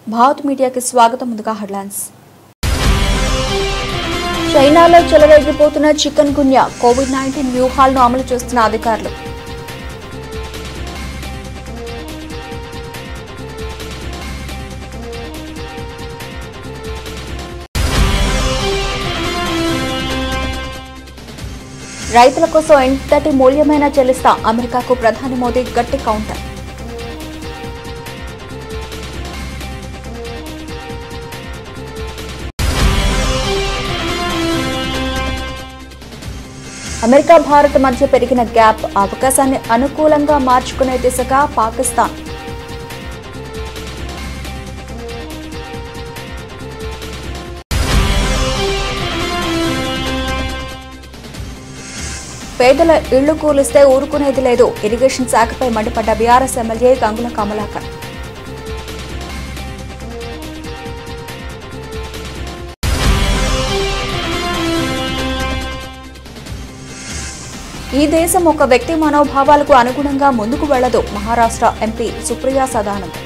భారత్ మీడియాకి స్వాగతం. ముందుగా హెడ్లైన్స్. చైనాలో చెలరేగిపోతున్న చికెన్ గున్యా, కోవిడ్-19 వ్యూహాలను అమలు చేస్తున్న అధికారులు. రైతుల కోసం ఎంతటి మూల్యమైనా చెల్లిస్తా, అమెరికాకు ప్రధాని మోదీ గట్టి కౌంటర్. అమెరికా భారత్ మధ్య పెరిగిన గ్యాప్, అవకాశాన్ని అనుకూలంగా మార్చుకునే దిశగా పాకిస్తాన్. పేదల ఇళ్లు కూలిస్తే ఊరుకునేది లేదు, ఇరిగేషన్ శాఖపై మండిపడ్డ బీఆర్ఎస్ ఎమ్మెల్యే గంగుల కమలాకర్. ఈ దేశం ఒక వ్యక్తి మనోభావాలకు అనుగుణంగా ముందుకు వెళ్లదు, మహారాష్ట్ర ఎంపీ సుప్రియా సదానంద్.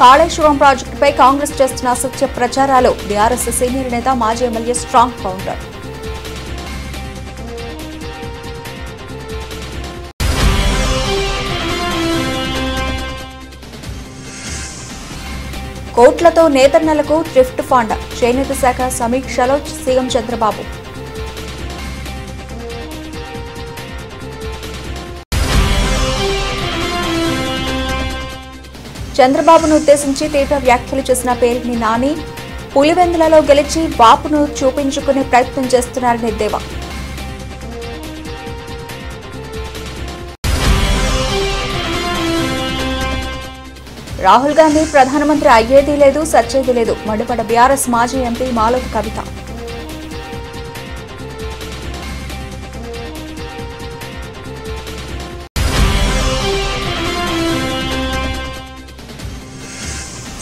కాళేశ్వరం ప్రాజెక్టుపై కాంగ్రెస్ చేస్తున్న అసత్య ప్రచారాలు, బీఆర్ఎస్ సీనియర్ నేత మాజీ ఎమ్మెల్యే స్ట్రాంగ్ కౌంటర్. కోట్లతో నేతన్నలకు థ్రిఫ్ట్ ఫండ్, చేనేత శాఖ సమీక్షలో సీఎం చంద్రబాబు. చంద్రబాబును ఉద్దేశించి తీవ్ర వ్యాఖ్యలు చేసిన పేర్ని నాని, పులివెందులలో గెలిచి వాపును చూపించుకునే ప్రయత్నం చేస్తున్నారని ఎద్దేవా. రాహుల్ గాంధీ ప్రధానమంత్రి అయ్యేది లేదు, సచ్చేది లేదు, మండిపడ్డ బీఆర్ఎస్ మాజీ ఎంపీ మాలోతు కవిత.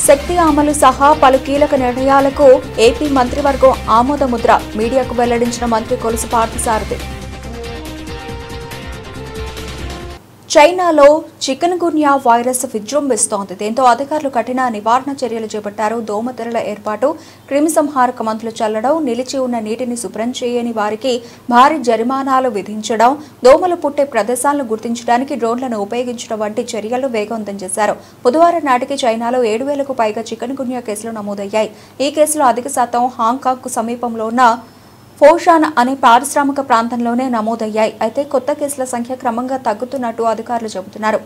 శక్తి అమలు సహా పలు కీలక నిర్ణయాలకు ఏపీ మంత్రివర్గం ఆమోదముద్ర, మీడియాకు వెల్లడించిన మంత్రి కొలుసు పార్థసారథి. చైనాలో చికెన్ గున్యా వైరస్ విజృంభిస్తోంది. దీంతో అధికారులు కఠిన నివారణ చర్యలు చేపట్టారు. దోమతెరల ఏర్పాటు, క్రిమిసంహారక మందులు చల్లడం, నిలిచి ఉన్న నీటిని శుభ్రం చేయని వారికి భారీ జరిమానాలు విధించడం, దోమలు పుట్టే ప్రదేశాలను గుర్తించడానికి డ్రోన్లను ఉపయోగించడం వంటి చర్యలు వేగవంతం చేశారు. బుధవారం నాటికి చైనాలో 7,000కు పైగా చికెన్ గున్యా కేసులు నమోదయ్యాయి. ఈ కేసులో అధిక శాతం హాంకాంగ్కు సమీపంలో ఉన్న ఫోషాన్ అనే పారిశ్రామిక ప్రాంతంలోనే నమోదయ్యాయి. అయితే కొత్త కేసుల సంఖ్య క్రమంగా తగ్గుతున్నట్టు అధికారులు చెబుతున్నారు.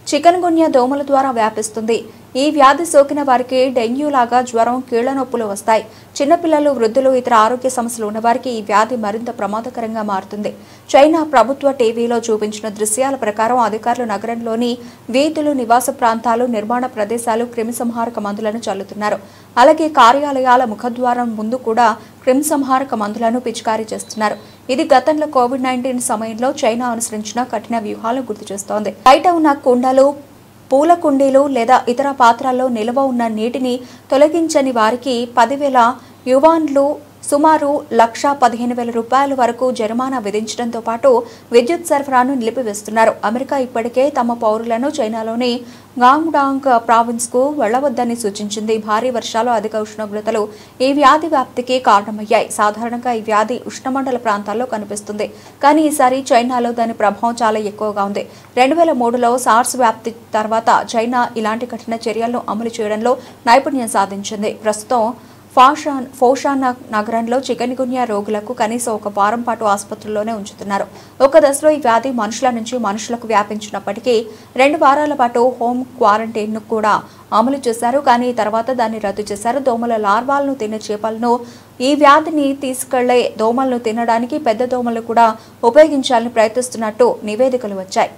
చికెన్ గున్యా దోమల ద్వారా వ్యాపిస్తుంది. ఈ వ్యాధి సోకిన వారికి డెంగ్యూ లాగా జ్వరం, కీళ్ల నొప్పులు వస్తాయి. చిన్నపిల్లలు, వృద్ధులు, ఇతర ఆరోగ్య సమస్యలు ఉన్నవారికి ఈ వ్యాధి మరింత ప్రమాదకరంగా మారుతుంది. చైనా ప్రభుత్వ టీవీలో చూపించిన దృశ్యాల ప్రకారం అధికారులు నగరంలోని వీధులు, నివాస ప్రాంతాలు, నిర్మాణ ప్రదేశాలు క్రిమిసంహారక మందులను చల్లుతున్నారు. అలాగే కార్యాలయాల ముఖద్వారం ముందు కూడా క్రిమిసంహారక మందులను పిచికారీ చేస్తున్నారు. ఇది గతంలో కోవిడ్-19 సమయంలో చైనా అనుసరించిన కఠిన వ్యూహాలను గుర్తు చేస్తోంది. బయట ఉన్న కుండలు, పూల కుండీలు లేదా ఇతర పాత్రల్లో నిల్వ ఉన్న నీటిని తొలగించని వారికి 10,000 యువాన్లు, సుమారు 1,15,000 రూపాయల వరకు జరిమానా విధించడంతో పాటు విద్యుత్ సరఫరాను నిలిపివేస్తున్నారు. అమెరికా ఇప్పటికే తమ పౌరులను చైనాలోని గాంగ్డాంగ్ ప్రావిన్స్ కు వెళ్లవద్దని సూచించింది. భారీ వర్షాలు, అధిక ఉష్ణోగ్రతలు ఈ వ్యాధి వ్యాప్తికి కారణమయ్యాయి. సాధారణంగా ఈ వ్యాధి ఉష్ణమండల ప్రాంతాల్లో కనిపిస్తుంది. కానీ ఈసారి చైనాలో దాని ప్రభావం చాలా ఎక్కువగా ఉంది. 2003లో సార్స్ వ్యాప్తి తర్వాత చైనా ఇలాంటి కఠిన చర్యలను అమలు చేయడంలో నైపుణ్యం సాధించింది. ప్రస్తుతం ఫోషాన్ నగరంలో చికెన్ గున్యా రోగులకు కనీసం ఒక వారం పాటు ఆసుపత్రుల్లోనే ఉంచుతున్నారు. ఒక దశలో ఈ వ్యాధి మనుషుల నుంచి మనుషులకు వ్యాపించినప్పటికీ 2 వారాల పాటు హోమ్ క్వారంటైన్ను కూడా అమలు చేశారు. కానీ తర్వాత దాన్ని రద్దు చేశారు. దోమల లార్వాలను తినే చేపలను, ఈ వ్యాధిని తీసుకెళ్లే దోమలను తినడానికి పెద్ద దోమలు కూడా ఉపయోగించాలని ప్రయత్నిస్తున్నట్టు నివేదికలు వచ్చాయి.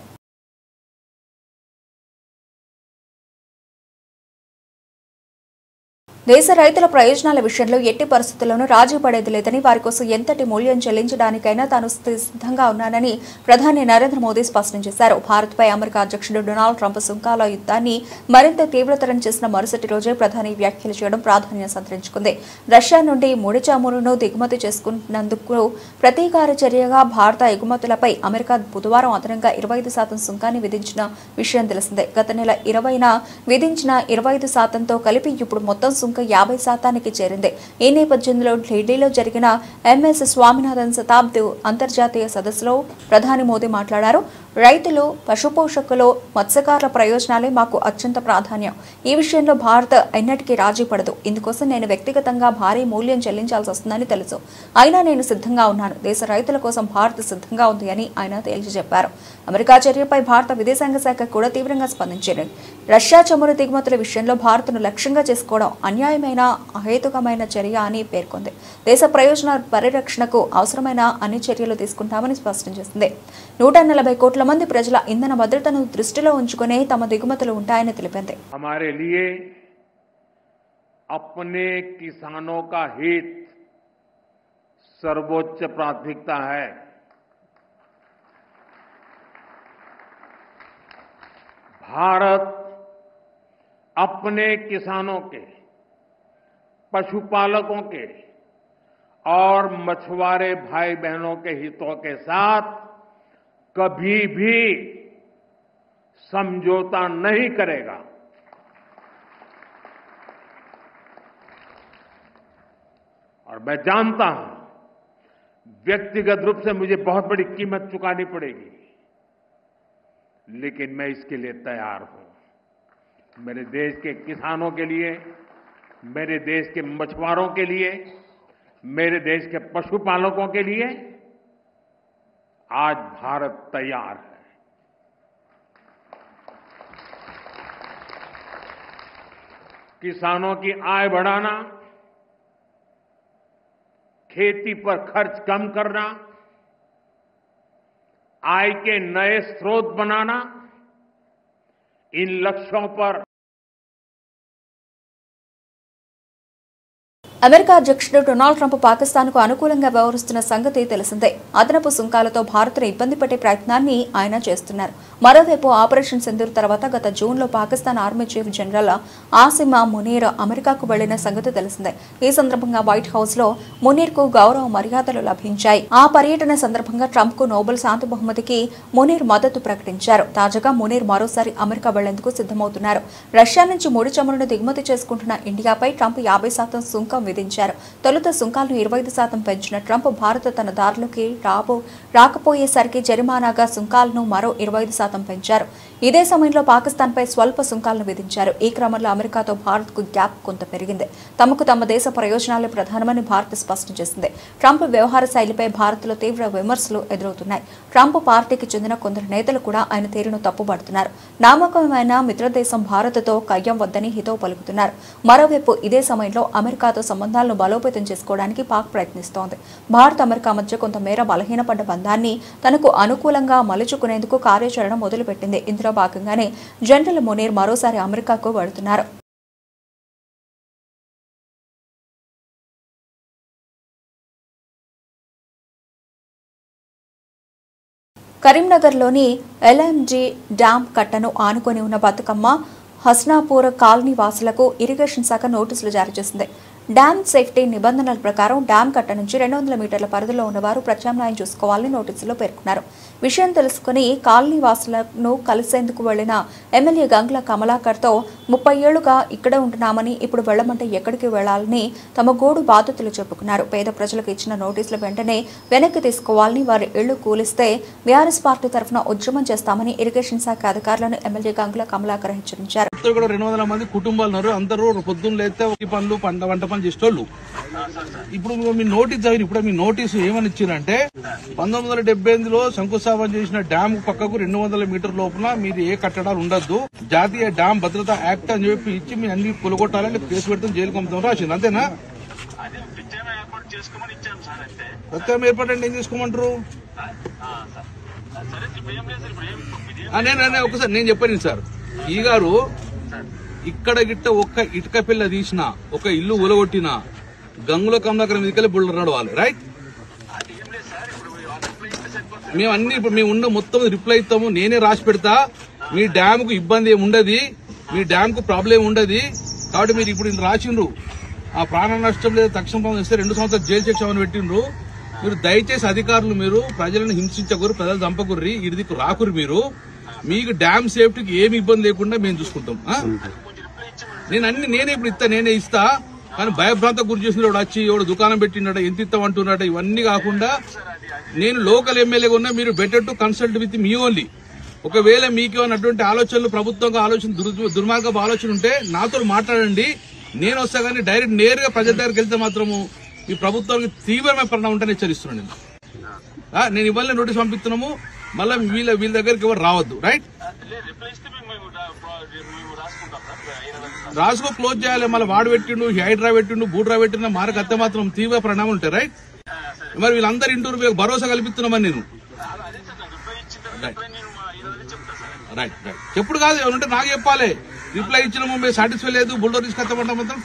దేశ రైతుల ప్రయోజనాల విషయంలో ఎట్టి పరిస్థితుల్లోనూ రాజీ పడేది లేదని, వారి కోసం ఎంతటి మూల్యం చెల్లించడానికైనా తాను సిద్ధంగా ఉన్నానని ప్రధాని నరేంద్ర మోదీ స్పష్టం చేశారు. భారత్పై అమెరికా అధ్యక్షుడు డొనాల్డ్ ట్రంప్ సుంకాల యుద్ధాన్ని మరింత తీవ్రతరం చేసిన మరుసటి రోజే ప్రధాని వ్యాఖ్యలు చేయడం ప్రాధాన్యం సంతరించుకుంది. రష్యా నుండి ముడి చమురును దిగుమతి చేసుకున్నందుకు ప్రతీకార చర్యగా భారత ఎగుమతులపై అమెరికా బుధవారం అదనంగా 25% సుంకాన్ని విధించిన విషయం తెలిసిందే. గత నెల 20న విధించిన 25%తో కలిపి ఇప్పుడు మొత్తం సుంకం 50%కి చేరింది. ఈ నేపథ్యంలో ఢిల్లీలో జరిగిన ఎంఎస్ స్వామినాథన్ శతాబ్ది అంతర్జాతీయ సదస్సులో ప్రధాని మోదీ మాట్లాడారు. రైతులు, పశుపోషకులు, మత్స్యకారుల ప్రయోజనాలే మాకు అత్యంత ప్రాధాన్యం. ఈ విషయంలో భారత్ ఎన్నటికీ రాజీ పడదు. ఇందుకోసం నేను వ్యక్తిగతంగా భారీ మూల్యం చెల్లించాల్సి వస్తుందని తెలుసు. అయినా నేను సిద్ధంగా ఉన్నాను. దేశ రైతుల కోసం భారత్ సిద్ధంగా ఉంది అని ఆయన తేల్చి చెప్పారు. అమెరికా చర్యపై భారత విదేశాంగ శాఖ కూడా తీవ్రంగా స్పందించింది. రష్యా చమురు దిగుమతుల విషయంలో భారత్ను లక్ష్యంగా చేసుకోవడం అన్యాయమైన, అహేతుకమైన చర్య అని పేర్కొంది. దేశ ప్రయోజనాల పరిరక్షణకు అవసరమైన అన్ని చర్యలు తీసుకుంటామని స్పష్టం చేసింది. 140 కోట్ల మంది ప్రజల ఇంధన భద్రతను దృష్టిలో ఉంచుకునే తమ దిగుమతులు ఉంటాయని తెలిపింది. हमारे लिए अपने किसानों का हित सर्वोच्च प्राथमिकता है. भारत अपने किसानों के, पशुपालकों के और मछुआरे भाई बहनों के हितों के साथ कभी भी समझौता नहीं करेगा. और मैं जानता हूं व्यक्तिगत रूप से मुझे बहुत बड़ी कीमत चुकानी पड़ेगी, लेकिन मैं इसके लिए तैयार हूं. मेरे देश के किसानों के लिए, मेरे देश के मछुआरों के लिए, मेरे देश के पशुपालकों के लिए आज भारत तैयार है. किसानों की आय बढ़ाना, खेती पर खर्च कम करना, आय के नए स्रोत बनाना, इन लक्ष्यों पर అమెరికా అధ్యక్షుడు డొనాల్డ్ ట్రంప్ పాకిస్తాన్కు అనుకూలంగా వ్యవహరిస్తున్న సంగతి తెలిసిందే. అదనపు సుంకాలతో భారత్ను ఇబ్బంది పెట్టే ప్రయత్నాన్ని ఆయన చేస్తున్నారు. మరోవైపు ఆపరేషన్ సింధూర్ తర్వాత గత జూన్లో Pakistan army chief general Asim Munir అమెరికాకు వెళ్లిన సంగతి తెలిసిందే. ఈ సందర్భంగా వైట్ హౌస్ లో మునీర్కు గౌరవ మర్యాదలు లభించాయి. ఆ పర్యటన సందర్భంగా ట్రంప్ కు నోబెల్ శాంతి బహుమతికి మునీర్ మద్దతు ప్రకటించారు. తాజాగా మునీర్ మరోసారి అమెరికా వెళ్లేందుకు సిద్ధమవుతున్నారు. రష్యా నుంచి ముడి చమురును దిగుమతి చేసుకుంటున్న ఇండియాపై ట్రంప్ 50% సుంకం విధించారు. తొలుత సుంకాలను 25% పెంచిన ట్రంప్ భారత్ తన దారిలోకి రాకపోయేసరికి జరిమానాగా సుంకాలను మరో 25% పెంచారు. ఇదే సమయంలో పాకిస్తాన్పై స్వల్ప సుంకాలను విధించారు. ఈ క్రమంలో అమెరికాతో భారత్కు గ్యాప్ కొంత పెరిగింది. తమకు తమ దేశ ప్రయోజనాలే ప్రధానమని భారత్ స్పష్టం చేసింది. ట్రంప్ వ్యవహార శైలిపై భారత్లో తీవ్ర విమర్శలు ఎదురవుతున్నాయి. ట్రంప్ పార్టీకి చెందిన కొందరు నేతలు కూడా ఆయన తీరును తప్పుపడుతున్నారు. నమ్మకమైన మిత్రదేశం భారత్తో కయ్యం వద్దని హితవు పలుకుతున్నారు. మరోవైపు ఇదే సమయంలో అమెరికాతో సంబంధాలను బలోపేతం చేసుకోవడానికి పాక్ ప్రయత్నిస్తోంది. భారత్ అమెరికా మధ్య కొంతమేర బలహీనపడ్డ బంధాన్ని తనకు అనుకూలంగా మలుచుకునేందుకు కార్యాచరణ మొదలుపెట్టింది. ఇందులో భాగంగానే జనరల్ మునీర్ మరోసారి అమెరికాకు వెళుతున్నారు. కరీంనగర్లోని ఎల్ఎంజీ డ్యాం కట్టను ఆనుకొని ఉన్న బతుకమ్మ హస్నాపూర్ కాలనీ వాసులకు ఇరిగేషన్ శాఖ నోటీసులు జారీ చేసింది. డ్యాం సేఫ్టీ నిబంధనల ప్రకారం డ్యాం కట్ట నుంచి 200 మీటర్ల పరిధిలో ఉన్నవారు ప్రత్యామ్నాయం చూసుకోవాలని నోటీసులో పేర్కొన్నారు. విషయం తెలుసుకుని కాలనీ వాసులను కలిసేందుకు వెళ్లిన ఎమ్మెల్యే గంగుల కమలాకర్తో 30 ఏళ్లుగా ఇక్కడే ఉంటున్నామని, ఇప్పుడు వెళ్లమంటే ఎక్కడికి వెళ్లాలని తమ గోడు బాధితులు చెప్పుకున్నారు. పేద ప్రజలకు ఇచ్చిన నోటీసులు వెంటనే వెనక్కి తీసుకోవాలని, వారి ఇళ్లు కూలిస్తే బీఆర్ఎస్ పార్టీ తరఫున ఉద్యమం చేస్తామని ఇరిగేషన్ శాఖ అధికారులను ఎమ్మెల్యే గంగుల కమలాకర్ హెచ్చరించారు. 200 మంది కుటుంబాలు ఉన్నారు. అందరూ పొద్దున్న లేస్తే పనులు వంట పనులు చేసేటోళ్ళు. ఇప్పుడు మీ నోటీస్ చదివి ఇప్పుడు మీ నోటీసు ఏమని ఇచ్చిందంటే 1978లో శంకుస్థాపన చేసిన డ్యామ్ పక్కకు 200 మీటర్ లోపల మీరు ఏ కట్టడాలు ఉండద్దు, జాతీయ డ్యామ్ భద్రతా యాక్ట్ అని చెప్పి ఇచ్చి మీ అన్ని కొలగొట్టాలని కేసు పెడతాం, జైలు పంపుతాం రాసింది. అంతేనా? ప్రత్యేకం ఏర్పాటు అంటే ఏం చేసుకోమంటారు? నేను ఒకసారి నేను చెప్పాను సార్. ఈ గారు ఇక్కడ గిట్ట ఒక్క ఇటుక పిల్ల తీసిన, ఒక ఇల్లు ఉలగొట్టిన గంగుల కమలాకర్ మీదకెళ్ళి బుల్డర్ నడవాలి. రైట్, మేము అన్ని ఇప్పుడు మేము ఉన్న మొత్తం రిప్లై ఇస్తాము. నేనే రాసి పెడతా. మీ డ్యామ్ కు ఇబ్బంది ఏమి ఉండదు, మీ డ్యామ్ కు ప్రాబ్లం ఉండదు. కాబట్టి మీరు ఇప్పుడు రాసిండ్రు ఆ ప్రాణ నష్టం లేదా తక్షణ ఇస్తే 2 సంవత్సరాలు జైలు శిక్ష అని పెట్టిండ్రు. మీరు దయచేసి అధికారులు మీరు ప్రజలను హింసించకూరు, ప్రజలు చంపకూర్రి, ఇడిదికు రాకురు. మీరు మీకు డ్యామ్ సేఫ్టీకి ఏమి ఇబ్బంది లేకుండా మేము చూసుకుంటాం. నేనే ఇప్పుడు నేనే ఇస్తా. కానీ భయభ్రాంత గురి చేసిన వచ్చి ఎవడు దుకాణం పెట్టినట, ఎంత ఇస్తామంటున్నట, ఇవన్నీ కాకుండా నేను లోకల్ ఎమ్మెల్యేగా ఉన్నా. మీరు better to consult with me only. ఒకవేళ మీకేమైనా అటువంటి ఆలోచనలు, ప్రభుత్వంగా ఆలోచన, దుర్మార్గపు ఆలోచన ఉంటే నాతో మాట్లాడండి. నేను వస్తా కానీ డైరెక్ట్ నేరుగా ప్రజల దగ్గరికి వెళ్తే మాత్రము ఈ ప్రభుత్వానికి తీవ్రమైన పరిణామం ఉంటే హెచ్చరిస్తున్నాను. నేను ఇవాళ నోటీస్ పంపిస్తున్నాము. మళ్ళీ వీళ్ళ దగ్గరికి ఎవరు రావద్దు. రైట్, రాసుకో క్లోజ్ చేయాలి. మళ్ళీ వాడు పెట్టిండు, హైడ్రా పెట్టిండు, బూడ్రా పెట్టిండు, మారకు అత్తే మాత్రం తీవ్ర పరిణామాలు ఉంటాయి. రైట్, మరి వీళ్ళందరూ ఇంటూ భరోసా కల్పిస్తున్నామని నేను. రైట్ రైట్ చెప్పుడు కాదు, ఏమంటే నాకు చెప్పాలి. రిప్లై ఇచ్చినాము, మేము సాటిస్ఫై లేదు, బుల్డోర్ తీసుకొస్తామంటే మాత్రం.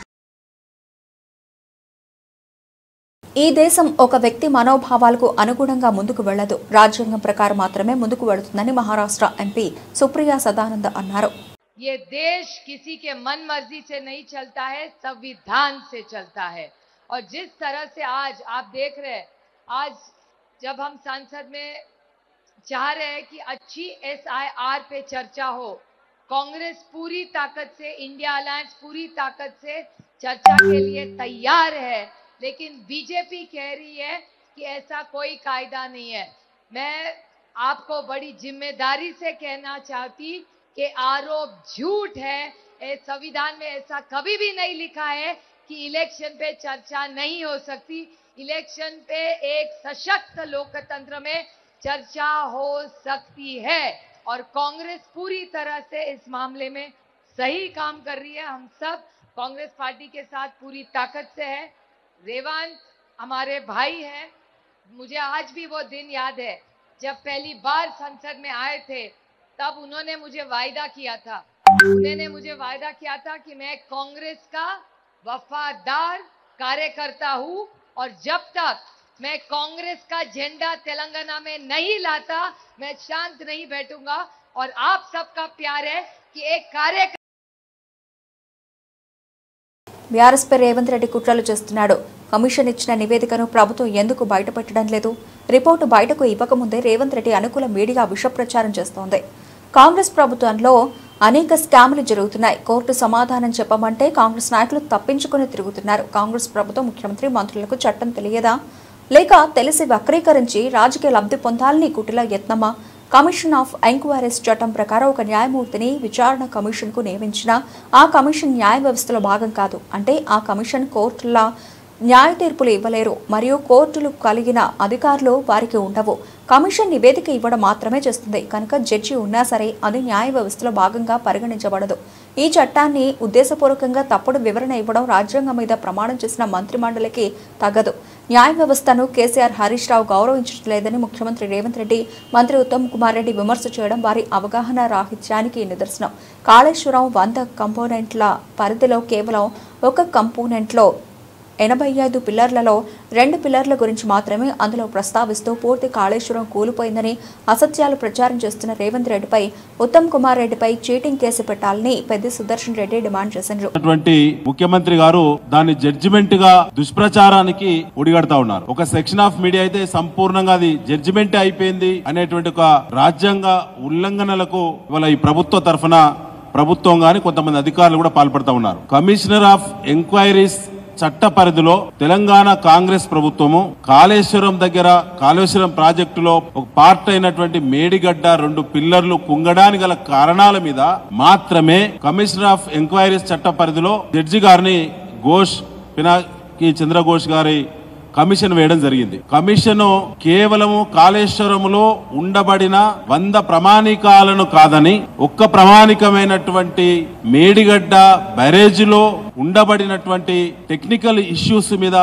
ఈ దేశం ఒక వ్యక్తి మనోభావాలకు అనుగుణంగా ముందుకు వెళ్లదు, రాజ్యాంగం ప్రకారం మాత్రమే ముందుకు వెళుతుందని మహారాష్ట్ర ఎంపీ సుప్రియా సదానంద అన్నారు. ये देश किसी के मन मर्जी से नहीं चलता है, संविधान से चलता है. और जिस तरह से आज आप देख रहे हैं, आज जब हम संसद में चाह रहे हैं कि अच्छी SIR पे चर्चा हो, कांग्रेस पूरी ताकत से, इंडिया अलायंस पूरी ताकत से चर्चा के लिए तैयार है. लेकिन बीजेपी कह रही है कि ऐसा कोई कायदा नहीं है. मैं आपको बड़ी जिम्मेदारी से कहना चाहती कि आरोप झूठ है. संविधान में ऐसा कभी भी नहीं लिखा है कि इलेक्शन पे चर्चा नहीं हो सकती. इलेक्शन पे एक सशक्त लोकतंत्र में चर्चा हो सकती है. और कांग्रेस पूरी तरह से इस मामले में सही काम कर रही है. हम सब कांग्रेस पार्टी के साथ पूरी ताकत से है. रेवंत हमारे भाई हैं. मुझे आज भी वो दिन याद है जब पहली बार संसद में आए थे. तब उन्होंने मुझे वायदा किया था, कि मैं कांग्रेस का वफादार कार्यकर्ता हूं और जब तक मैं कांग्रेस का झंडा तेलंगाना में नहीं लाता मैं शांत नहीं बैठूंगा. और आप सबका प्यार है कि एक कार्यकर्ता బీఆర్ఎస్ పై రేవంత్ రెడ్డి కుట్రలు చేస్తున్నాడు. కమిషన్ ఇచ్చిన నివేదికను ప్రభుత్వం ఎందుకు బయటపెట్టడం లేదు? రిపోర్టు బయటకు ఇవ్వకముందే రేవంత్ రెడ్డి అనుకూల మీడియా విష ప్రచారం చేస్తోంది. కాంగ్రెస్ ప్రభుత్వంలో అనేక స్కాములు జరుగుతున్నాయి. కోర్టు సమాధానం చెప్పమంటే కాంగ్రెస్ నాయకులు తప్పించుకుని తిరుగుతున్నారు. కాంగ్రెస్ ప్రభుత్వం, ముఖ్యమంత్రి, మంత్రులకు చట్టం తెలియదా, లేక తెలిసి వక్రీకరించి రాజకీయ లబ్ధి పొందాలని కుటిల యత్నమా? కమిషన్ ఆఫ్ ఎంక్వైరీస్ చట్టం ప్రకారం ఒక న్యాయమూర్తిని విచారణ కమిషన్కు నియమించిన ఆ కమిషన్ న్యాయ వ్యవస్థలో భాగం కాదు. అంటే ఆ కమిషన్ కోర్టుల న్యాయ తీర్పులు ఇవ్వలేరు, మరియు కోర్టులు కలిగిన అధికారులు వారికి ఉండవు. కమిషన్ నివేదిక ఇవ్వడం మాత్రమే చేస్తుంది. కనుక జడ్జి ఉన్నా సరే అది న్యాయ వ్యవస్థలో భాగంగా పరిగణించబడదు. ఈ చట్టాన్ని ఉద్దేశపూర్వకంగా తప్పుడు వివరణ ఇవ్వడం రాజ్యాంగం మీద ప్రమాణం చేసిన మంత్రిమండలికి తగదు. న్యాయ వ్యవస్థను కేసీఆర్, హరీష్ రావు గౌరవించట్లేదని ముఖ్యమంత్రి రేవంత్ రెడ్డి, మంత్రి ఉత్తమ్ కుమార్ రెడ్డి విమర్శ చేయడం వారి అవగాహన రాహిత్యానికి నిదర్శనం. కాళేశ్వరం 100 కంపోనెంట్ల పరిధిలో కేవలం ఒక కంపోనెంట్లో 85 పిల్లర్లలో 2 పిల్లర్ల గురించి మాత్రమే అందులో ప్రస్తావిస్తూ పూర్తి కాళేశ్వరం కూలిపోయిందని అసత్యాలు ప్రచారం చేస్తున్న రేవంత్ రెడ్డిపై, ఉత్తమ్ కుమార్ రెడ్డిపై చీటింగ్ కేసు పెట్టాలని పెద్ది సుదర్శన్ రెడ్డి డిమాండ్ చేశారు. ముఖ్యమంత్రి గారు దాని జడ్జిమెంట్ గా దుష్ప్రచారానికి ఒడిగడతా ఉన్నారు. ఒక సెక్షన్ ఆఫ్ మీడియా అయితే సంపూర్ణంగా అది జడ్జిమెంట్ అయిపోయింది అనేటువంటి ఒక రాజ్యాంగ ఉల్లంఘనలకు ఇవాళ ఈ ప్రభుత్వ తరఫున ప్రభుత్వం గాని కొంతమంది అధికారులు కూడా పాల్పడతా ఉన్నారు. కమిషనర్ ఆఫ్ ఎంక్వైరీస్ చట్ట పరిధిలో తెలంగాణ కాంగ్రెస్ ప్రభుత్వము కాళేశ్వరం దగ్గర కాళేశ్వరం ప్రాజెక్టులో ఒక పార్ట్ అయినటువంటి మేడిగడ్డ 2 పిల్లర్లు కుంగడానికి గల కారణాల మీద మాత్రమే కమిషనర్ ఆఫ్ ఎంక్వైరీస్ చట్ట పరిధిలో జడ్జి గారిని పినాకి చంద్రఘోష్ గారి కమిషన్ వేయడం జరిగింది. కమిషన్ కేవలము కాళేశ్వరములో ఉండబడిన 100 ప్రమాణికాలను కాదని ఒక్క ప్రామాణికమైనటువంటి మేడిగడ్డ బ్యారేజీలో ఉండబడినటువంటి టెక్నికల్ ఇష్యూస్ మీద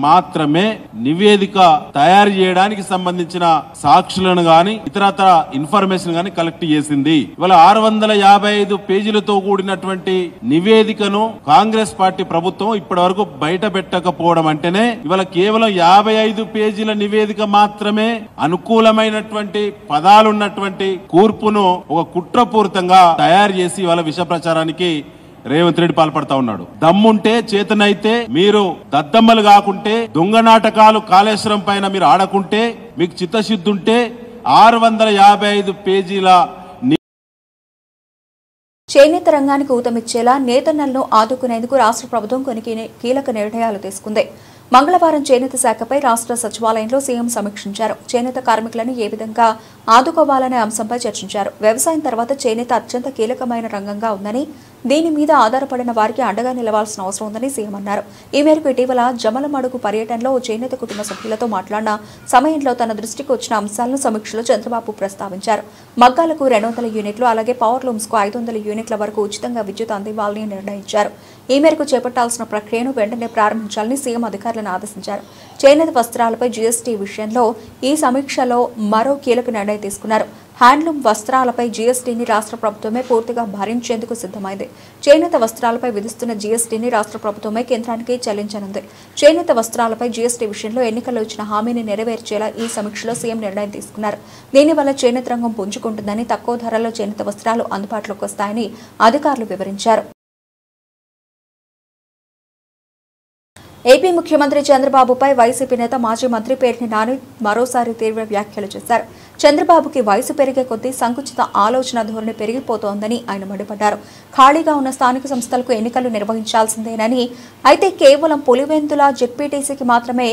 మాత్రమే నివేదిక తయారు చేయడానికి సంబంధించిన సాక్షులను గాని ఇతరత్ర ఇన్ఫర్మేషన్ గాని కలెక్ట్ చేసింది. ఇవాళ 655 పేజీలతో కూడినటువంటి నివేదికను కాంగ్రెస్ పార్టీ ప్రభుత్వం ఇప్పటి వరకు బయట పెట్టకపోవడం అంటేనే ఇవాళ కేవలం 55 పేజీల నివేదిక మాత్రమే అనుకూలమైనటువంటి పదాలున్నటువంటి కూర్పును ఒక కుట్రపూరితంగా తయారు చేసి ఇవాళ విష ప్రచారానికి రేవంత్ రెడ్డి పాల్పడతా ఉన్నాడు. దమ్ముంటే చేతనైతే మీరు దద్దమ్మలు కాకుంటే దొంగ నాటకాలు కాళేశ్వరం పైన మీరు ఆడకుంటే మీకు చిత్తశుద్ధి ఉంటే 655 పేజీల చేనేత రంగానికి ఊతమిచ్చేలా నేతన్నలను ఆదుకునేందుకు రాష్ట్ర ప్రభుత్వం కొన్ని కీలక నిర్ణయాలు తీసుకుంది. మంగళవారం చేనేత శాఖపై రాష్ట్ర సచివాలయంలో సీఎం సమీక్షించారు. చేనేత కార్మికులను ఏ విధంగా ఆదుకోవాలనే అంశంపై చర్చించారు. వ్యవసాయం తర్వాత చేనేత అత్యంత కీలకమైన రంగంగా ఉందని, దీని మీద ఆధారపడిన వారికి అండగా నిలవాల్సిన అవసరం ఉందని సీఎం అన్నారు. ఈ మేరకు ఇటీవల జమలమడుగు పర్యటనలో ఓ చేనేత కుటుంబ సభ్యులతో మాట్లాడిన సమయంలో తన దృష్టికి వచ్చిన అంశాలను సమీక్షలో చంద్రబాబు ప్రస్తావించారు. మగ్గాలకు 200 యూనిట్లు, అలాగే పవర్ లూమ్స్ కు 500 యూనిట్ల వరకు ఉచితంగా విద్యుత్ అందివ్వాలని నిర్ణయించారు. ఈ మేరకు చేపట్టాల్సిన ప్రక్రియను వెంటనే ప్రారంభించాలని సీఎం అధికారులను ఆదేశించారు. చేనేత వస్త్రాలపై జీఎస్టీ విషయంలో ఈ సమీక్షలో మరో కీలక నిర్ణయం తీసుకున్నారు. హ్యాండ్లూమ్ వస్త్రాలపై జీఎస్టీని రాష్ట్ర ప్రభుత్వమే పూర్తిగా భరించేందుకు సిద్ధమైంది. చేనేత వస్త్రాలపై విధిస్తున్న జీఎస్టీని రాష్ట్ర ప్రభుత్వమే కేంద్రానికి చెల్లించనుంది. చేనేత వస్త్రాలపై జీఎస్టీ విషయంలో ఎన్నికల్లో ఇచ్చిన హామీని నెరవేర్చేలా ఈ సమీక్షలో సీఎం నిర్ణయం తీసుకున్నారు. దీనివల్ల చేనేత రంగం పుంజుకుంటుందని, తక్కువ ధరల్లో చేనేత వస్త్రాలు అందుబాటులోకి వస్తాయని అధికారులు వివరించారు. ఏపీ ముఖ్యమంత్రి చంద్రబాబుపై వైసీపీ నేత మాజీ మంత్రి పేర్ని నాని మరోసారి తీవ్ర వ్యాఖ్యలు చేశారు. చంద్రబాబుకి వయసు పెరిగే కొద్దీ సంకుచిత ఆలోచన ధోరణి పెరిగిపోతోందని ఆయన మండిపడ్డారు. ఖాళీగా ఉన్న స్థానిక సంస్థలకు ఎన్నికలు నిర్వహించాల్సిందేనని, అయితే కేవలం పులివెందుల జెడ్పీటీసీకి మాత్రమే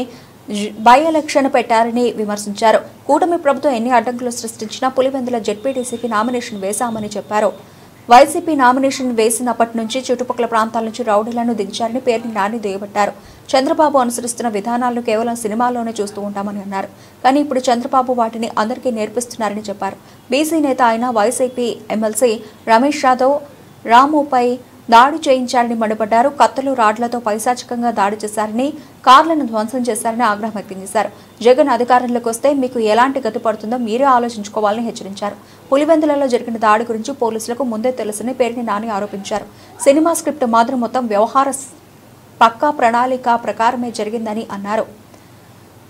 బై ఎలక్షన్ పెట్టారని విమర్శించారు. కూటమి ప్రభుత్వం ఎన్ని అడ్డంకులు సృష్టించినా పులివెందుల జెడ్పీటీసీకి నామినేషన్ వేశామని చెప్పారు. వైసీపీ నామినేషన్ వేసినప్పటి నుంచి చుట్టుపక్కల ప్రాంతాల నుంచి రౌడీలను దించారని పేర్ని నాని దుయ్యబట్టారు. చంద్రబాబు అనుసరిస్తున్న విధానాలను కేవలం సినిమాల్లోనే చూస్తూ ఉంటామని అన్నారు. కానీ ఇప్పుడు చంద్రబాబు వాటిని అందరికీ నేర్పిస్తున్నారని చెప్పారు. బీసీ నేత అయిన వైసీపీ ఎమ్మెల్సీ రమేష్ యాదవ్ రాముపై దాడి చేయించారని మండిపడ్డారు. కత్తులు, రాడ్లతో పైశాచికంగా దాడి చేశారని, కార్లను ధ్వంసం చేశారని ఆగ్రహం వ్యక్తం చేశారు. జగన్ అధికారంలోకి వస్తే మీకు ఎలాంటి గతి పడుతుందో మీరే ఆలోచించుకోవాలని హెచ్చరించారు. పులివెందులలో జరిగిన దాడి గురించి పోలీసులకు ముందే తెలుసని పేర్ని నాని ఆరోపించారు. సినిమా స్క్రిప్ట్ మాత్రం మొత్తం వ్యవహార పక్కా ప్రణాళిక ప్రకారమే జరిగిందని అన్నారు.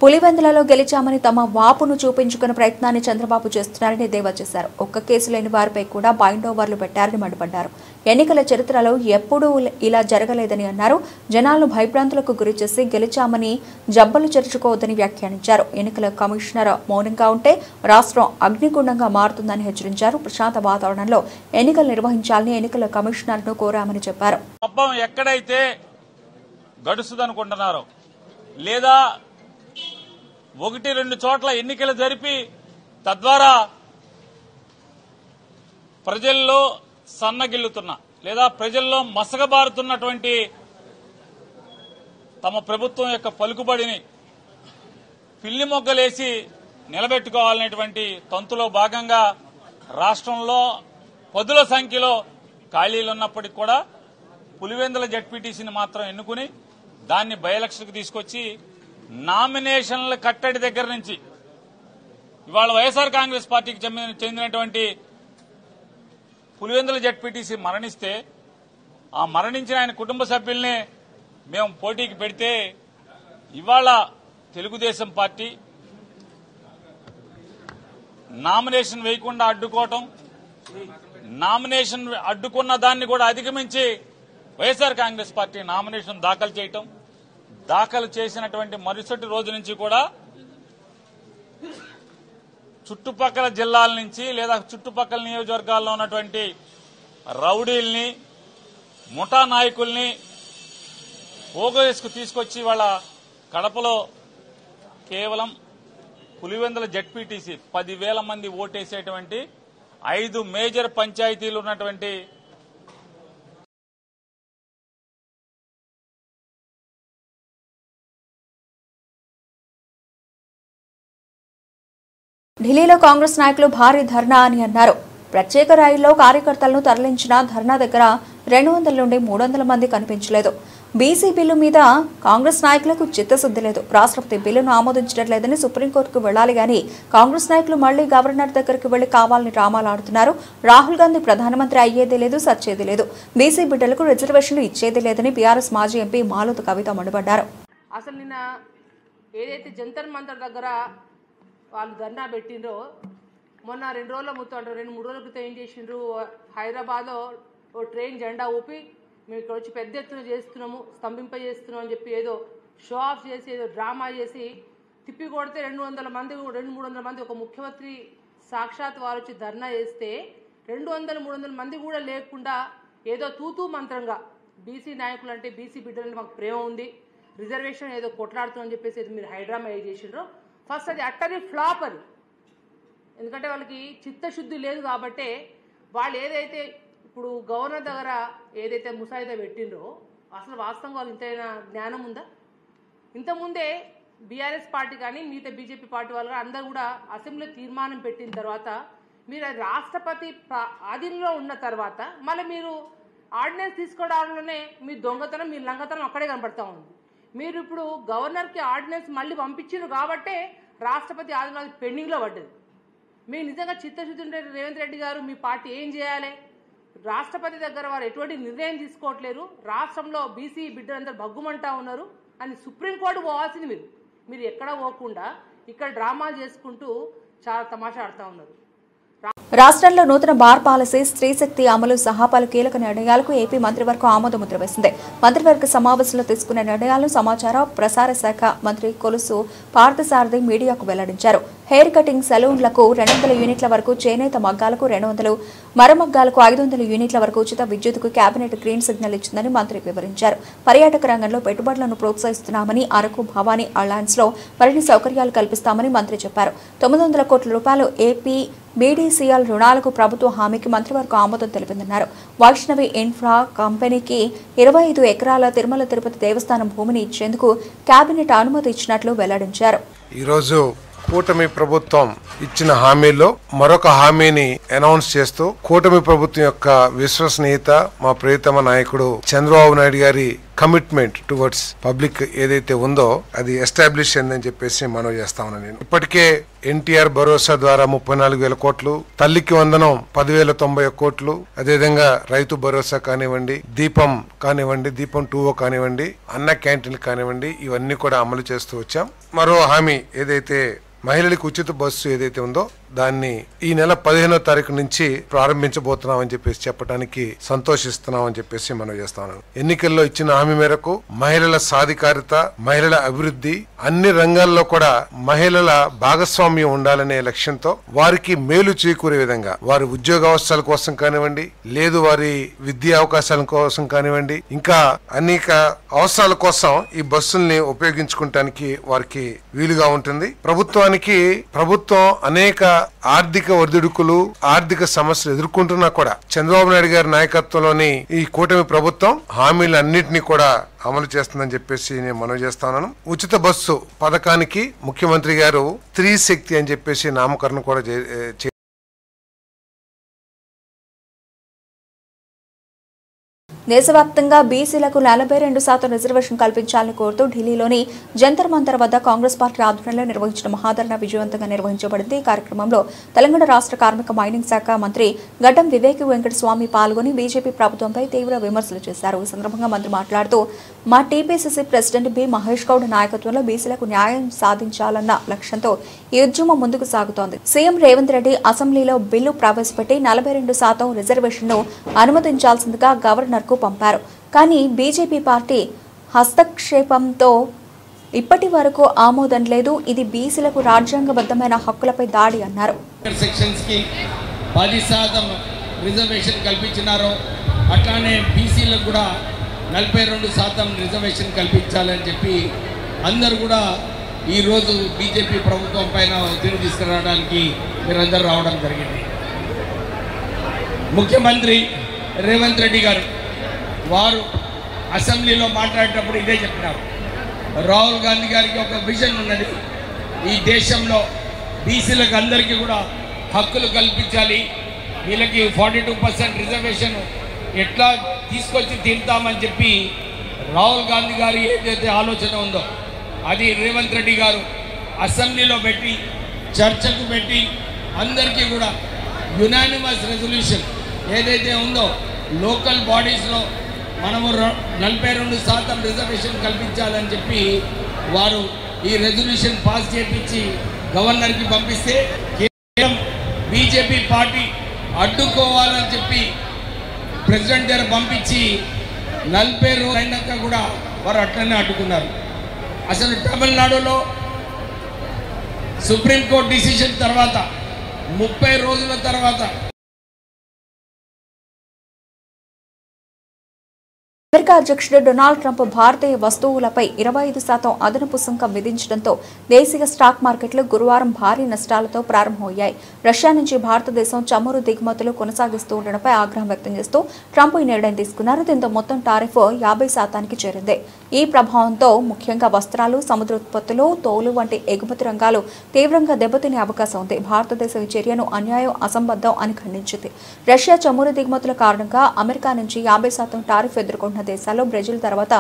పులివెందులలో గెలిచామని తమ వాపును చూపించుకునే ప్రయత్నాన్ని చంద్రబాబు చేస్తున్నారని దేవా చేశారు. ఒక్క కేసు లేని వారిపై కూడా బైండ్ ఓవర్లు పెట్టారని మండిపడ్డారు. ఎన్నికల చరిత్రలో ఎప్పుడూ ఇలా జరగలేదని అన్నారు. జనాలను భయభ్రాంతులకు గురిచేసి గెలిచామని జబ్బలు చెరుచుకోవద్దని వ్యాఖ్యానించారు. ఎన్నికల కమిషనర్ మౌనంగా ఉంటే రాష్ట్రం అగ్నిగుండంగా మారుతుందని హెచ్చరించారు. ప్రశాంత వాతావరణంలో ఎన్నికలు నిర్వహించాలని ఎన్నికల కమిషనర్ను కోరామని చెప్పారు. ఎక్కడైతే గడుస్తుందనుకుంటున్నారో లేదా 1-2 చోట్ల ఎన్నికలు జరిపి తద్వారా ప్రజల్లో సన్నగిల్లుతున్న లేదా ప్రజల్లో మసగబారుతున్నటువంటి తమ ప్రభుత్వం యొక్క పలుకుబడిని పిల్లి మొగ్గలేసి నిలబెట్టుకోవాలనేటువంటి తంతులో భాగంగా రాష్ట్రంలో పదుల సంఖ్యలో ఖాళీలున్నప్పటికీ కూడా పులివెందుల జెడ్పీటీసీని మాత్రం ఎన్నుకుని దాన్ని బై ఎలక్షన్కు తీసుకొచ్చి నామినేషన్ల కట్టడి దగ్గర నుంచి ఇవాళ వైఎస్ఆర్ కాంగ్రెస్ పార్టీకి చెందినటువంటి పులివెందుల జెడ్పీటీసీ మరణిస్తే ఆ మరణించిన ఆయన కుటుంబ సభ్యుల్ని మేము పోటీకి పెడితే ఇవాళ తెలుగుదేశం పార్టీ నామినేషన్ వేయకుండా అడ్డుకోవటం, నామినేషన్ అడ్డుకున్న దాన్ని కూడా అధిగమించి వైఎస్ఆర్ కాంగ్రెస్ పార్టీ నామినేషన్ దాఖలు చేయటం, దాఖలు చేసినటువంటి మరుసటి రోజు నుంచి కూడా చుట్టుపక్కల జిల్లాల నుంచి లేదా చుట్టుపక్కల నియోజకవర్గాల్లో ఉన్నటువంటి రౌడీల్ని, ముఠా నాయకుల్ని పోగేసుకు తీసుకొచ్చి వాళ్ళ కడపలో కేవలం పులివెందుల జెడ్పీటీసీ 10,000 మంది ఓటేసేటువంటి 5 మేజర్ పంచాయతీలు ఉన్నటువంటి ఢిల్లీలో కాంగ్రెస్ నాయకులు భారీ ధర్నా అని అన్నారు. ప్రత్యేక రైల్లో కార్యకర్తలను తరలించిన ధర్నా దగ్గర 200 నుండి 300 మంది కనిపించలేదు. బీసీ బిల్లు మీద కాంగ్రెస్ నాయకులకు చిత్తశుద్ధి లేదు. రాష్ట్రపతి బిల్లును ఆమోదించడం లేదని సుప్రీంకోర్టుకు వెళ్లాలి గానీ కాంగ్రెస్ నాయకులు మళ్లీ గవర్నర్ దగ్గరికి వెళ్లి కావాలని డ్రామాలు ఆడుతున్నారు. రాహుల్ గాంధీ ప్రధానమంత్రి అయ్యేది లేదు, సచ్చేది లేదు. బీసీ బిడ్డలకు రిజర్వేషన్లు ఇచ్చేది లేదని బీఆర్ఎస్ మాజీ ఎంపీ మాలోతు కవిత మండిపడ్డారు. అసలు నిన్న ఏదైతే జంతర్ మంతర్ దగ్గర వాళ్ళు ధర్నా పెట్టిండ్రో మొన్న 2 రోజుల మొత్తం 2-3 రోజుల క్రితం ఏం చేసిండ్రు, హైదరాబాద్లో ఓ ట్రైన్ జెండా ఊపి మేము ఇక్కడ వచ్చి పెద్ద ఎత్తున చేస్తున్నాము, స్తంభింపజేస్తున్నాం అని చెప్పి ఏదో షో ఆఫ్ చేసి ఏదో డ్రామా చేసి తిప్పి కొడితే 200 మంది 200-300 మంది ఒక ముఖ్యమంత్రి సాక్షాత్ వారు వచ్చి ధర్నా చేస్తే 200-300 మంది కూడా లేకుండా ఏదో తూతూ మంత్రంగా బీసీ నాయకులు అంటే బీసీ బిడ్డలంటే మాకు ప్రేమ ఉంది, రిజర్వేషన్ ఏదో కొట్లాడుతుందని చెప్పేసి ఏదో మీరు హైడ్రామా ఏ చేసిండ్రో ఫస్ట్ అది అట్టరీ ఫ్లాప్ అది. ఎందుకంటే వాళ్ళకి చిత్తశుద్ధి లేదు కాబట్టి వాళ్ళు ఏదైతే ఇప్పుడు గవర్నర్ దగ్గర ఏదైతే ముసాయిదా పెట్టిండ్రో అసలు వాస్తవంగా వాళ్ళు ఇంతైనా జ్ఞానం ఉందా? ఇంతకుముందే బీఆర్ఎస్ పార్టీ కానీ మిగతా బీజేపీ పార్టీ వాళ్ళు కానీ అందరూ కూడా అసెంబ్లీలో తీర్మానం పెట్టిన తర్వాత మీరు రాష్ట్రపతి ఆధీనంలో ఉన్న తర్వాత మళ్ళీ మీరు ఆర్డినెన్స్ తీసుకోవడంలోనే మీ దొంగతనం మీ లంగతనం అక్కడే కనపడతా ఉంది. మీరు ఇప్పుడు గవర్నర్కి ఆర్డినెన్స్ మళ్ళీ పంపించారు కాబట్టే రాష్ట్రపతి ఆధీనంలో పెండింగ్లో పడ్డది. మీకు నిజంగా చిత్తశుద్ధి ఉంటే రేవంత్ రెడ్డి గారు మీ పార్టీ ఏం చేయాలి? రాష్ట్రపతి దగ్గర వారు ఎటువంటి నిర్ణయం తీసుకోవట్లేరు, రాష్ట్రంలో బీసీ బిడ్డలందరూ భగ్గుమంటా ఉన్నారు అని సుప్రీంకోర్టు పోవాల్సింది మీరు ఎక్కడ పోకుండా ఇక్కడ డ్రామాలు చేసుకుంటూ చాలా తమాషా ఆడుతూ ఉన్నారు. రాష్ట్రంలో నూతన బార్ పాలసీ, స్త్రీ శక్తి అమలు సహా పలు కీలక నిర్ణయాలకు ఏపీ మంత్రివర్గం ఆమోదముద్ర వేసింది. మంత్రివర్గ సమావేశంలో తీసుకున్న నిర్ణయాలను సమాచార ప్రసార శాఖ మంత్రి కొలుసు పార్థసారథి మీడియాకు వెల్లడించారు. హెయిర్ కటింగ్ సెలూన్లకు 200 యూనిట్ల వరకు, చేనేత మగ్గాలకు 200, మరమగ్గాలకు 500 యూనిట్ల వరకు ఉచిత విద్యుత్కు కేబినెట్ గ్రీన్ సిగ్నల్ ఇచ్చిందని మంత్రి వివరించారు. పర్యాటక రంగంలో పెట్టుబడులను ప్రోత్సహిస్తున్నామని, అరకు, భవానీ ఐలాండ్స్ లో మరిన్ని సౌకర్యాలు కల్పిస్తామని మంత్రి చెప్పారు. 900 కోట్ల రూపాయలు ఏపీ బీడీసీఎల్ రుణాలకు ప్రభుత్వ హామీకి మంత్రివర్గం ఆమోదం తెలిపిందన్నారు. వైష్ణవి ఇన్ఫ్రా కంపెనీకి 25 ఎకరాల తిరుమల తిరుపతి దేవస్థానం భూమిని ఇచ్చేందుకు కేబినెట్ అనుమతి ఇచ్చినట్లు వెల్లడించారు. ఈరోజు కూటమి ప్రభుత్వం ఇచ్చిన హామీలో మరొక హామీని అనౌన్స్ చేస్తూ కూటమి ప్రభుత్వం యొక్క విశ్వసనీయత, మా ప్రియతమ నాయకుడు చంద్రబాబు నాయుడు గారి కమిట్మెంట్ టువర్డ్స్ పబ్లిక్ ఏదైతే ఉందో అది ఎస్టాబ్లిష్ అయిందని చెప్పేసి మనం చేస్తా ఉన్నాను. నేను ఇప్పటికే ఎన్టీఆర్ భరోసా ద్వారా 34,000 కోట్లు, తల్లికి వందనం 10,091 కోట్లు, అదేవిధంగా రైతు భరోసా కానివ్వండి, దీపం కానివ్వండి, దీపం 2 కానివ్వండి, అన్న క్యాంటీన్ కానివ్వండి, ఇవన్నీ కూడా అమలు చేస్తూ వచ్చాం. మరో హామీ ఏదైతే మహిళలకు ఉచిత బస్సు ఏదైతే ఉందో దాన్ని ఈ నెల 15వ తారీఖు నుంచి ప్రారంభించబోతున్నాం అని చెప్పేసి చెప్పడానికి సంతోషిస్తున్నాం అని చెప్పేసి మనం చేస్తాను. ఎన్నికల్లో ఇచ్చిన హామీ మేరకు మహిళల సాధికారిత, మహిళల అభివృద్ధి, అన్ని రంగాల్లో కూడా మహిళల భాగస్వామ్యం ఉండాలనే లక్ష్యంతో వారికి మేలు చేకూరే విధంగా వారి ఉద్యోగ అవకాశాల కోసం కానివ్వండి, లేదు వారి విద్యా అవకాశాల కోసం కానివ్వండి, ఇంకా అనేక అవసరాల కోసం ఈ బస్సుల్ని ఉపయోగించుకోవటానికి వారికి వీలుగా ఉంటుంది. ప్రభుత్వం అనేక ఆర్థిక ఒడిదుడుకులు, ఆర్థిక సమస్యలు ఎదుర్కొంటున్నా కూడా చంద్రబాబు నాయుడు గారి నాయకత్వంలోని ఈ కూటమి ప్రభుత్వం హామీలన్నింటినీ కూడా అమలు చేస్తుందని చెప్పేసి నేను మనవి చేస్తాను. ఉచిత బస్సు పథకానికి ముఖ్యమంత్రి గారు స్త్రీ శక్తి అని చెప్పేసి నామకరణం కూడా దేశవ్యాప్తంగా బీసీలకు 42% రిజర్వేషన్ కల్పించాలని కోరుతూ ఢిల్లీలోని జంతర్ మంతర్ వద్ద కాంగ్రెస్ పార్టీ ఆధ్వర్యంలో నిర్వహించిన మహాధరణ విజయవంతంగా నిర్వహించబడింది. ఈ కార్యక్రమంలో తెలంగాణ రాష్ట్ర కార్మిక మైనింగ్ శాఖ మంత్రి గడ్డం వివేక్ వెంకటస్వామి పాల్గొని బీజేపీ ప్రభుత్వంపై తీవ్ర విమర్శలు చేశారు. ఈ సందర్భంగా మంత్రి మాట్లాడుతూ మా TPCC president B Mahesh Goud నాయకత్వంలో బీసీలకు న్యాయం సాధించాలన్న లక్ష్యంతో ఈ ఉద్యమం ముందుకు సాగుతోంది. సీఎం రేవంత్ రెడ్డి అసెంబ్లీలో బిల్లు ప్రవేశపెట్టి 42% రిజర్వేషన్ను అనుమతించాల్సిందిగా గవర్నర్కు పంపారు. కానీ బీజేపీ పార్టీ హస్తక్షేపంతో ఇప్పటి వరకు ఆమోదం లేదు. ఇది బీసీలకు రాజ్యాంగబద్ధమైన హక్కులపై దాడి అన్నారు. 10% రిజర్వేషన్ కల్పించినారు, అట్లానే బీసీలకు కూడా 42% రిజర్వేషన్ కల్పించాలని చెప్పి అందరూ కూడా ఈరోజు బీజేపీ ప్రభుత్వం పైన ఒత్తిడి తీసుకురావడానికి మీరందరూ రావడం జరిగింది. ముఖ్యమంత్రి రేవంత్ రెడ్డి గారు వారు అసెంబ్లీలో మాట్లాడేటప్పుడు ఇదే చెప్పినారు. రాహుల్ గాంధీ గారికి ఒక విజన్ ఉన్నది, ఈ దేశంలో బీసీలకు అందరికీ కూడా హక్కులు కల్పించాలి, వీళ్ళకి 42% రిజర్వేషన్ ఎట్లా తీసుకొచ్చి తింటామని చెప్పి రాహుల్ గాంధీ గారి ఏదైతే ఆలోచన ఉందో అది రేవంత్ రెడ్డి గారు అసెంబ్లీలో పెట్టి చర్చకు పెట్టి అందరికీ కూడా యునానిమస్ రెజల్యూషన్ ఏదైతే ఉందో లోకల్ బాడీస్లో మనము 42% రిజర్వేషన్ కల్పించాలని చెప్పి వారు ఈ రెజల్యూషన్ పాస్ చేయించి గవర్నర్కి పంపిస్తే కేవలం బీజేపీ పార్టీ అడ్డుకోవాలని చెప్పి ప్రెసిడెంట్ గారు పంపించి 40 రోజులు అయినాక కూడా వారు అట్లనే అడ్డుకున్నారు. అసలు తమిళనాడులో సుప్రీంకోర్టు డిసిషన్ తర్వాత 30 రోజుల తర్వాత అమెరికా అధ్యక్షుడు డొనాల్డ్ ట్రంప్ భారతీయ వస్తువులపై 25% అదనపు సుంకం విధించడంతో దేశీయ స్టాక్ మార్కెట్లు గురువారం భారీ నష్టాలతో ప్రారంభమయ్యాయి. రష్యా నుంచి భారతదేశం చమురు దిగుమతులు కొనసాగిస్తూ ఉండడంపై ఆగ్రహం వ్యక్తం చేస్తూ ట్రంప్ ఈ నిర్ణయం తీసుకున్నారు. దీంతో మొత్తం టారిఫ్ 50%కి చేరింది. ఈ ప్రభావంతో ముఖ్యంగా వస్త్రాలు, సముద్ర ఉత్పత్తులు, తోలు వంటి ఎగుమతి రంగాలు తీవ్రంగా దెబ్బతినే అవకాశం ఉంది. భారతదేశం ఈ చర్యను అన్యాయం, అసంబద్ధం అని ఖండించింది. రష్యా చమురు దిగుమతుల కారణంగా అమెరికా నుంచి 50% టారిఫ్ ఎదుర్కొంటున్న దేశాల్లో బ్రెజిల్ తర్వాత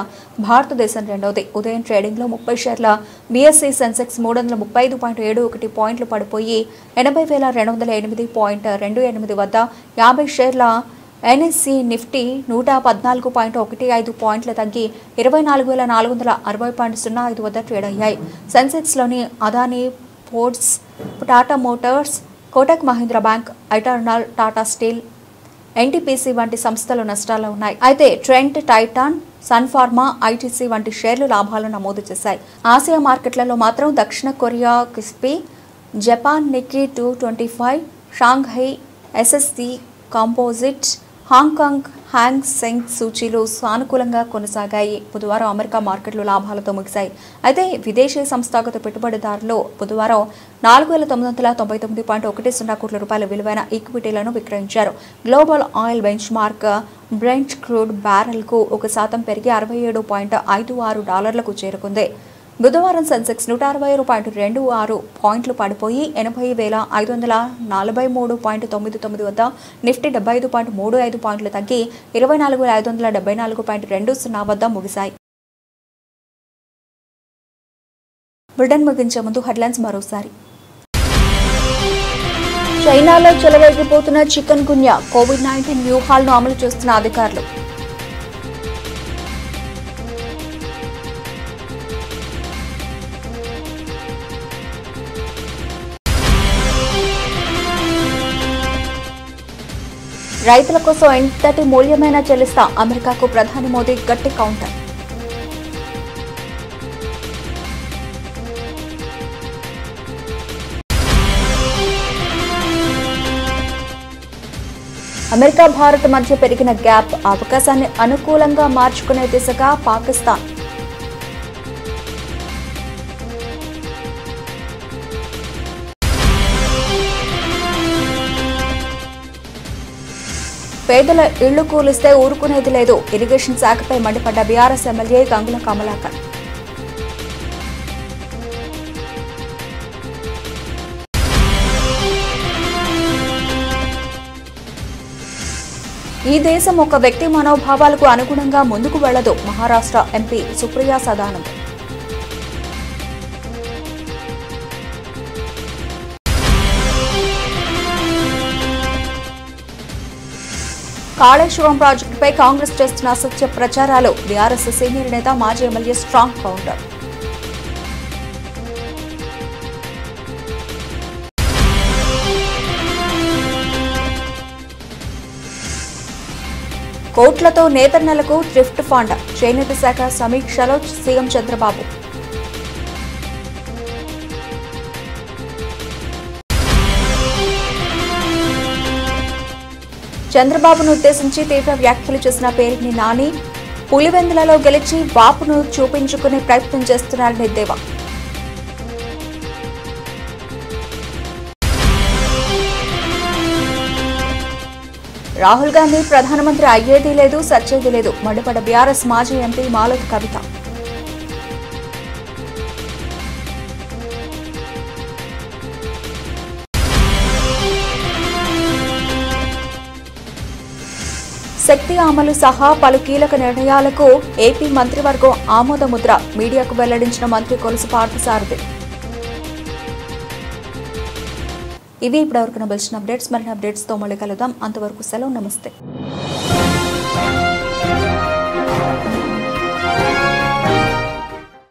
భారతదేశం రెండవది. ఉదయం ట్రేడింగ్ లో 30 షేర్ల బీఎస్ఈ సెన్సెక్స్ 335.71 పాయింట్లు పడిపోయి 80,208.28 వద్ద, 50 షేర్ల ఎన్ఎస్సి నిఫ్టీ 114.15 పాయింట్లు తగ్గి 24,460.05 వద్ద ట్రేడ్ అయ్యాయి. సెన్సెక్స్లోని Adani Ports, Tata Motors, Kotak Mahindra Bank, Eternal, Tata Steel, NTPC వంటి సంస్థలు నష్టాల్లో ఉన్నాయి. అయితే Trent, Titan, Sun Pharma, ITC వంటి షేర్లు లాభాలు నమోదు చేశాయి. ఆసియా మార్కెట్లలో మాత్రం దక్షిణ కొరియా కిస్పీ, Japan Nikkei 225, Shanghai SSC Composite, Hong Kong Hang Seng సూచీలు సానుకూలంగా కొనసాగాయి. బుధవారం అమెరికా మార్కెట్లు లాభాలతో ముగిశాయి. అయితే విదేశీ సంస్థాగత పెట్టుబడిదారులు బుధవారం 4,999.10 కోట్ల రూపాయల విలువైన ఈక్విటీలను విక్రయించారు. Global oil benchmark Brent crude బ్యారెల్కు 1% పెరిగి $67.56 చేరుకుంది. బుధవారం సెన్సెక్స్ 160.26 పాయింట్లు పడిపోయి 80,543.99 వద్ద, నిఫ్టీ 75.35 పాయింట్లు తగ్గి 24,574.20 వద్ద ముగిశాయి. బ్రిటన్ ముగించే ముందు హెడ్లైన్స్ మరోసారి. చైనాలో చెలరేగిపోతున్న చికెన్ గున్యా, కోవిడ్-19 వ్యూహాలను అమలు చేస్తున్న అధికారులు. రైతుల కోసం ఎంతటి మూల్యమైనా చెల్లిస్తా, అమెరికాకు ప్రధాని మోదీ గట్టి కౌంటర్. అమెరికా, భారత్ మధ్య పెరిగిన గ్యాప్, అవకాశాన్ని అనుకూలంగా మార్చుకునే దిశగా పాకిస్తాన్. పేదల ఇళ్లు కూలిస్తే ఊరుకునేది లేదు, ఇరిగేషన్ శాఖపై మండిపడ్డ బీఆర్ఎస్ ఎమ్మెల్యే గంగుల కమలాకర్. ఈ దేశం ఒక వ్యక్తి మనోభావాలకు అనుగుణంగా ముందుకు వెళ్లదు, మహారాష్ట్ర ఎంపీ సుప్రియా సదానంద్. కాళేశ్వరం ప్రాజెక్టుపై కాంగ్రెస్ చేస్తున్న అసత్య ప్రచారాలు, బీఆర్ఎస్ సీనియర్ నేత మాజీ ఎమ్మెల్యే స్ట్రాంగ్ కౌంటర్. కోట్లతో నేతన్నలకు థ్రిఫ్ట్ ఫండ్, చేనేత శాఖ సమీక్షలో సీఎం చంద్రబాబు. చంద్రబాబును ఉద్దేశించి తీవ్ర వ్యాఖ్యలు చేసిన పేరిని నాని, పులివెందులలో గెలిచి వాపును చూపించుకునే ప్రయత్నం చేస్తున్నారని ఎద్దేవా. రాహుల్ గాంధీ ప్రధానమంత్రి అయ్యేది లేదు, సచ్చేది లేదు, మండిపడ్డ బీఆర్ఎస్ మాజీ ఎంపీ మాలత్ కవిత. శక్తి అమలు సహా పలు కీలక నిర్ణయాలకు ఏపీ మంత్రివర్గం ఆమోదముద్ర మీడియాకు వెల్లడించిన మంత్రి కొలుసు పార్థసారథి. ఇవి ఇప్పటివరకు బలిసిన అప్డేట్స్. మరిన్ని అప్డేట్స్తో మళ్ళీ కలుద్దాం. అంతవరకు సెలవు. నమస్తే.